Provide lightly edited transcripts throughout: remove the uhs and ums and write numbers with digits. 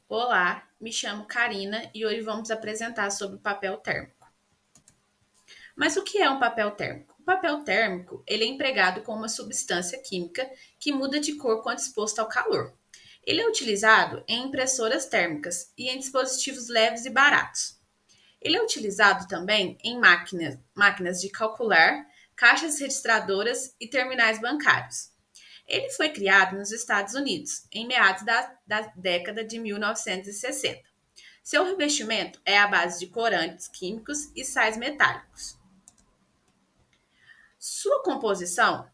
Olá, me chamo Karina e hoje vamos apresentar sobre o papel térmico. Mas o que é um papel térmico? O papel térmico ele é empregado com uma substância química que muda de cor quando exposto ao calor. Ele é utilizado em impressoras térmicas e em dispositivos leves e baratos. Ele é utilizado também em máquinas de calcular, caixas registradoras e terminais bancários. Ele foi criado nos Estados Unidos em meados da década de 1960. Seu revestimento é à base de corantes químicos e sais metálicos. Sua composição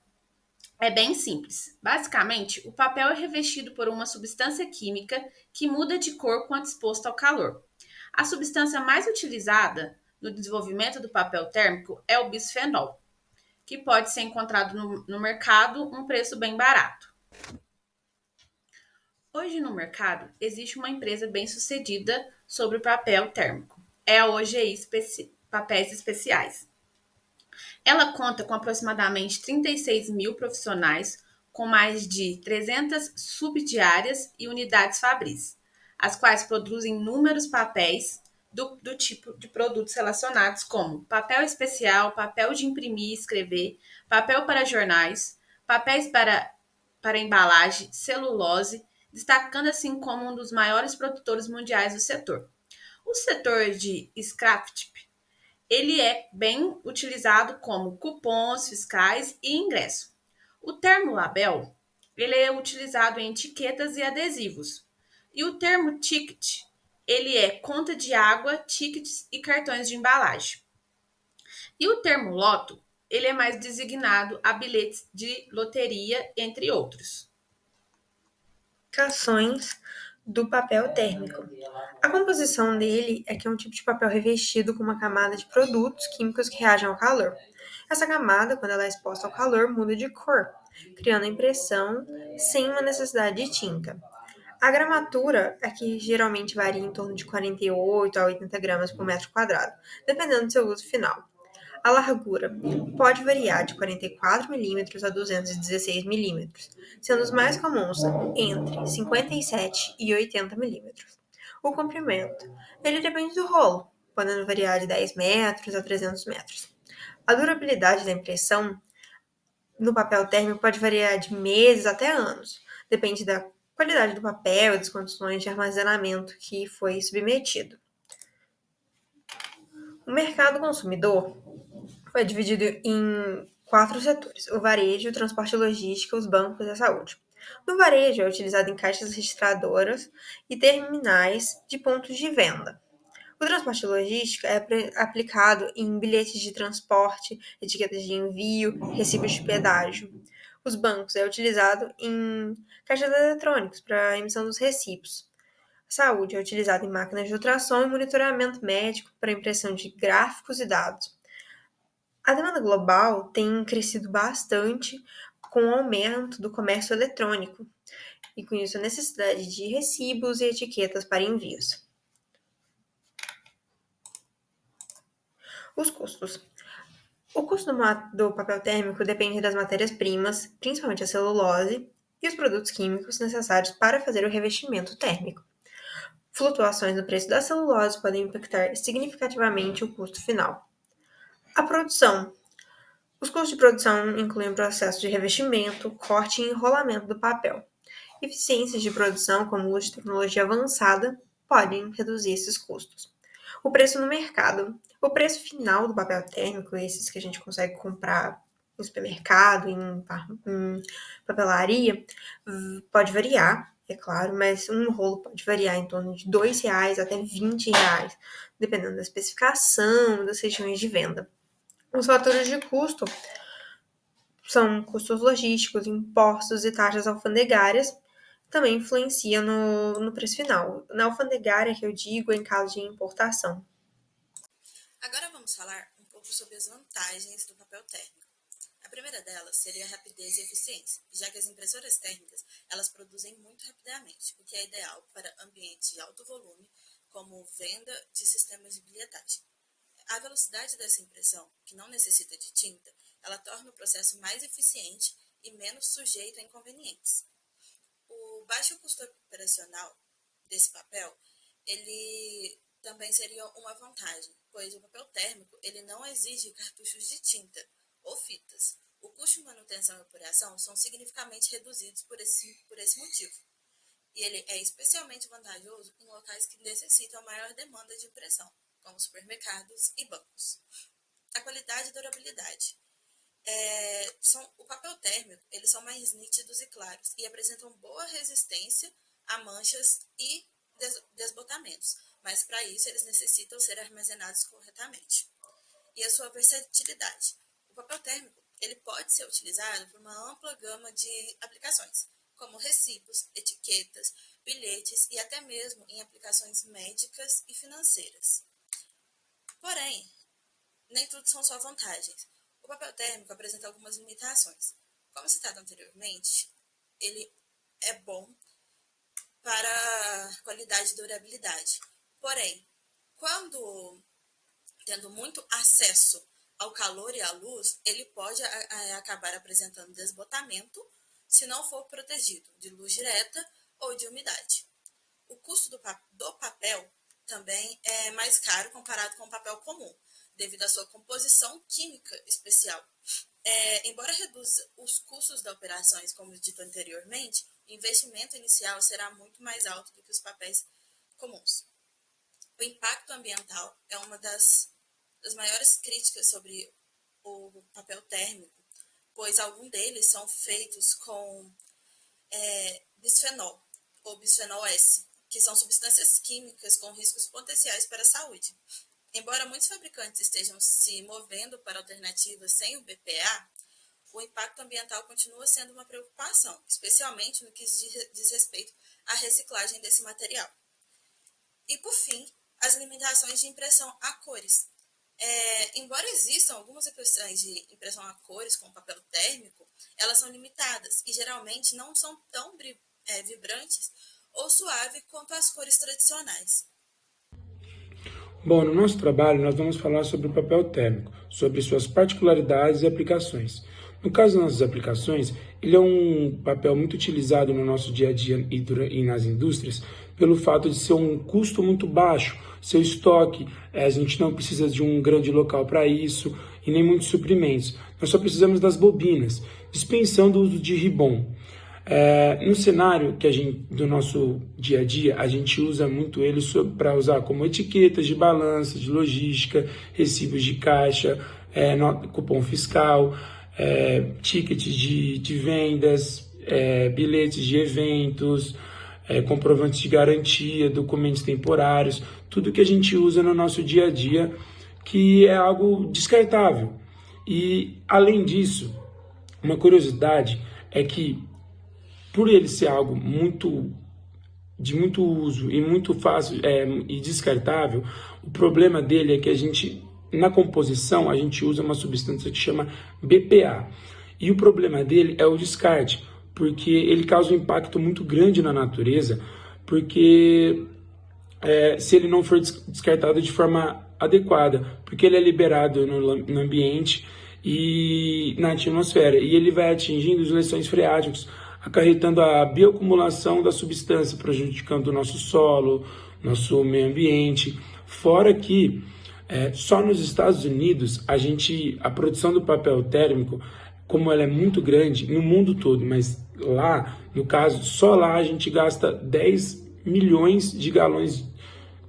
é bem simples. Basicamente, o papel é revestido por uma substância química que muda de cor quando exposto ao calor. A substância mais utilizada no desenvolvimento do papel térmico é o bisfenol, que pode ser encontrado no mercado um preço bem barato. Hoje no mercado existe uma empresa bem-sucedida sobre o papel térmico. É a OGI Papéis Especiais. Ela conta com aproximadamente 36 mil profissionais, com mais de 300 subdiárias e unidades fabris, as quais produzem inúmeros papéis do tipo de produtos relacionados como papel especial, papel de imprimir e escrever, papel para jornais, papéis para embalagem, celulose, destacando assim como um dos maiores produtores mundiais do setor. O setor de scrap ele é bem utilizado como cupons fiscais e ingresso. O termo label ele é utilizado em etiquetas e adesivos. E o termo ticket ele é conta de água, tickets e cartões de embalagem. E o termo loto ele é mais designado a bilhetes de loteria, entre outros. Aplicações do papel térmico. A composição dele é que é um tipo de papel revestido com uma camada de produtos químicos que reagem ao calor. Essa camada, quando ela é exposta ao calor, muda de cor, criando a impressão sem uma necessidade de tinta. A gramatura é que geralmente varia em torno de 48 a 80 gramas por metro quadrado, dependendo do seu uso final. A largura pode variar de 44 milímetros a 216 milímetros, sendo os mais comuns entre 57 e 80 milímetros. O comprimento, ele depende do rolo, podendo variar de 10 metros a 300 metros. A durabilidade da impressão no papel térmico pode variar de meses até anos, depende da qualidade do papel e das condições de armazenamento que foi submetido. O mercado consumidor foi dividido em quatro setores: o varejo, o transporte e logística, os bancos e a saúde. No varejo, é utilizado em caixas registradoras e terminais de pontos de venda. O transporte e logística é aplicado em bilhetes de transporte, etiquetas de envio, recibos de pedágio. Os bancos é utilizado em caixas eletrônicos para a emissão dos recibos. A saúde é utilizado em máquinas de ultrassom e monitoramento médico para impressão de gráficos e dados. A demanda global tem crescido bastante com o aumento do comércio eletrônico e, com isso, a necessidade de recibos e etiquetas para envios. Os custos. O custo do papel térmico depende das matérias-primas, principalmente a celulose, e os produtos químicos necessários para fazer o revestimento térmico. Flutuações no preço da celulose podem impactar significativamente o custo final. A produção. Os custos de produção incluem o processo de revestimento, corte e enrolamento do papel. Eficiências de produção, como o uso de tecnologia avançada, podem reduzir esses custos. O preço no mercado. O preço final do papel térmico, esses que a gente consegue comprar no supermercado, em papelaria, pode variar, é claro, mas um rolo pode variar em torno de R$ 2 até R$ 20, dependendo da especificação, das regiões de venda. Os fatores de custo são custos logísticos, impostos e taxas alfandegárias, também influencia no preço final. Na alfandegária, que eu digo, em caso de importação. Agora vamos falar um pouco sobre as vantagens do papel térmico. A primeira delas seria a rapidez e eficiência, já que as impressoras térmicas elas produzem muito rapidamente, o que é ideal para ambientes de alto volume, como venda de sistemas de bilhetagem. A velocidade dessa impressão, que não necessita de tinta, ela torna o processo mais eficiente e menos sujeito a inconvenientes. O baixo custo operacional desse papel, ele também seria uma vantagem, pois o papel térmico ele não exige cartuchos de tinta ou fitas. O custo de manutenção e apuração são significativamente reduzidos por esse motivo. E ele é especialmente vantajoso em locais que necessitam maior demanda de impressão, como supermercados e bancos. A qualidade e durabilidade. O papel térmico, eles são mais nítidos e claros e apresentam boa resistência a manchas e desbotamentos, mas para isso eles necessitam ser armazenados corretamente. E a sua versatilidade. O papel térmico ele pode ser utilizado por uma ampla gama de aplicações, como recibos, etiquetas, bilhetes e até mesmo em aplicações médicas e financeiras. Porém, nem tudo são só vantagens. O papel térmico apresenta algumas limitações. Como citado anteriormente, ele é bom para qualidade e durabilidade. Porém, quando tendo muito acesso ao calor e à luz, ele pode acabar apresentando desbotamento se não for protegido de luz direta ou de umidade. O custo do papel também é mais caro comparado com o papel comum, devido à sua composição química especial. Embora reduza os custos das operações, como dito anteriormente, o investimento inicial será muito mais alto do que os papéis comuns. O impacto ambiental é uma das maiores críticas sobre o papel térmico, pois alguns deles são feitos com bisfenol ou bisfenol S, que são substâncias químicas com riscos potenciais para a saúde. Embora muitos fabricantes estejam se movendo para alternativas sem o BPA, o impacto ambiental continua sendo uma preocupação, especialmente no que diz respeito à reciclagem desse material. E, por fim, as limitações de impressão a cores. Embora existam algumas opções de impressão a cores com papel térmico, elas são limitadas e geralmente não são tão vibrantes ou suaves quanto as cores tradicionais. Bom, no nosso trabalho nós vamos falar sobre o papel térmico, sobre suas particularidades e aplicações. No caso das nossas aplicações, ele é um papel muito utilizado no nosso dia a dia e nas indústrias pelo fato de ser um custo muito baixo, seu estoque, a gente não precisa de um grande local para isso e nem muitos suprimentos. Nós só precisamos das bobinas, dispensando o uso de ribon. No cenário do nosso dia a dia, a gente usa muito ele para usar como etiquetas de balança, de logística, recibos de caixa, cupom fiscal, tickets de vendas, bilhetes de eventos, comprovantes de garantia, documentos temporários, tudo que a gente usa no nosso dia a dia, que é algo descartável. E, além disso, uma curiosidade é que, por ele ser algo de muito uso e muito fácil e descartável, o problema dele é que na composição, a gente usa uma substância que chama BPA. E o problema dele é o descarte, porque ele causa um impacto muito grande na natureza, porque se ele não for descartado de forma adequada, porque ele é liberado no ambiente e na atmosfera, e ele vai atingindo os lençóis freáticos, acarretando a bioacumulação da substância, prejudicando o nosso solo, nosso meio ambiente. Fora que só nos Estados Unidos a produção do papel térmico, como ela é muito grande no mundo todo, mas lá, no caso, só lá a gente gasta 10 milhões de galões,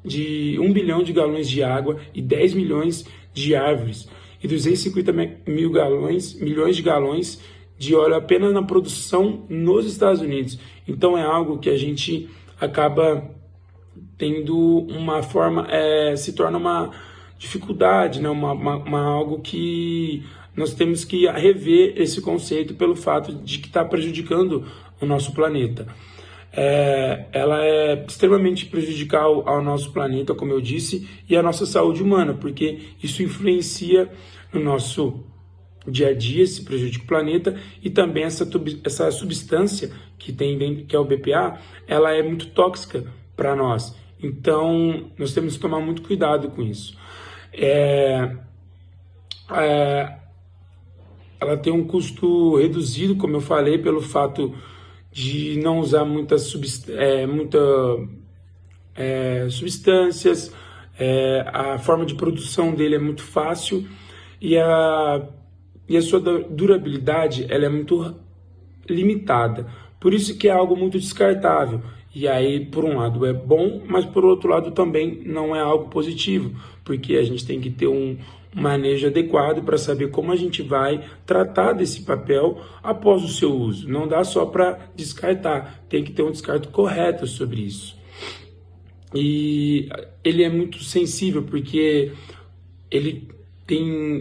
1 bilhão de galões de água e 10 milhões de árvores e 250 milhões de galões de óleo apenas na produção nos Estados Unidos. Então é algo que a gente acaba tendo uma forma, se torna uma dificuldade, né? Algo que nós temos que rever esse conceito pelo fato de que está prejudicando o nosso planeta. Ela é extremamente prejudicial ao nosso planeta, como eu disse, e à nossa saúde humana, porque isso influencia no nosso dia a dia, se prejudica o planeta, e também essa substância que tem dentro, que é o BPA, ela é muito tóxica para nós. Então, nós temos que tomar muito cuidado com isso. Ela tem um custo reduzido, como eu falei, pelo fato de não usar substâncias, a forma de produção dele é muito fácil e a sua durabilidade ela é muito limitada. Por isso que é algo muito descartável. E aí, por um lado, é bom, mas por outro lado também não é algo positivo, porque a gente tem que ter um manejo adequado para saber como a gente vai tratar desse papel após o seu uso. Não dá só para descartar, tem que ter um descarte correto sobre isso. E ele é muito sensível, porque ele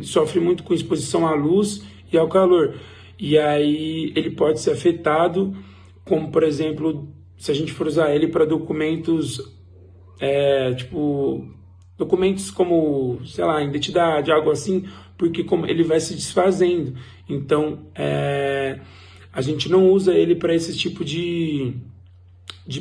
sofre muito com exposição à luz e ao calor. E aí ele pode ser afetado, como por exemplo, se a gente for usar ele para documentos, documentos como, sei lá, identidade, algo assim, porque como ele vai se desfazendo. Então, a gente não usa ele para esse tipo de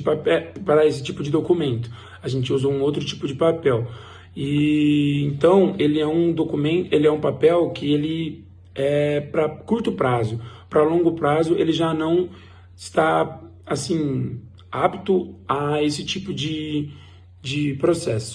papel, para esse tipo de documento. A gente usa um outro tipo de papel. E então ele é um documento, ele é um papel que ele é para curto prazo. Para longo prazo ele já não está assim apto a esse tipo de processo.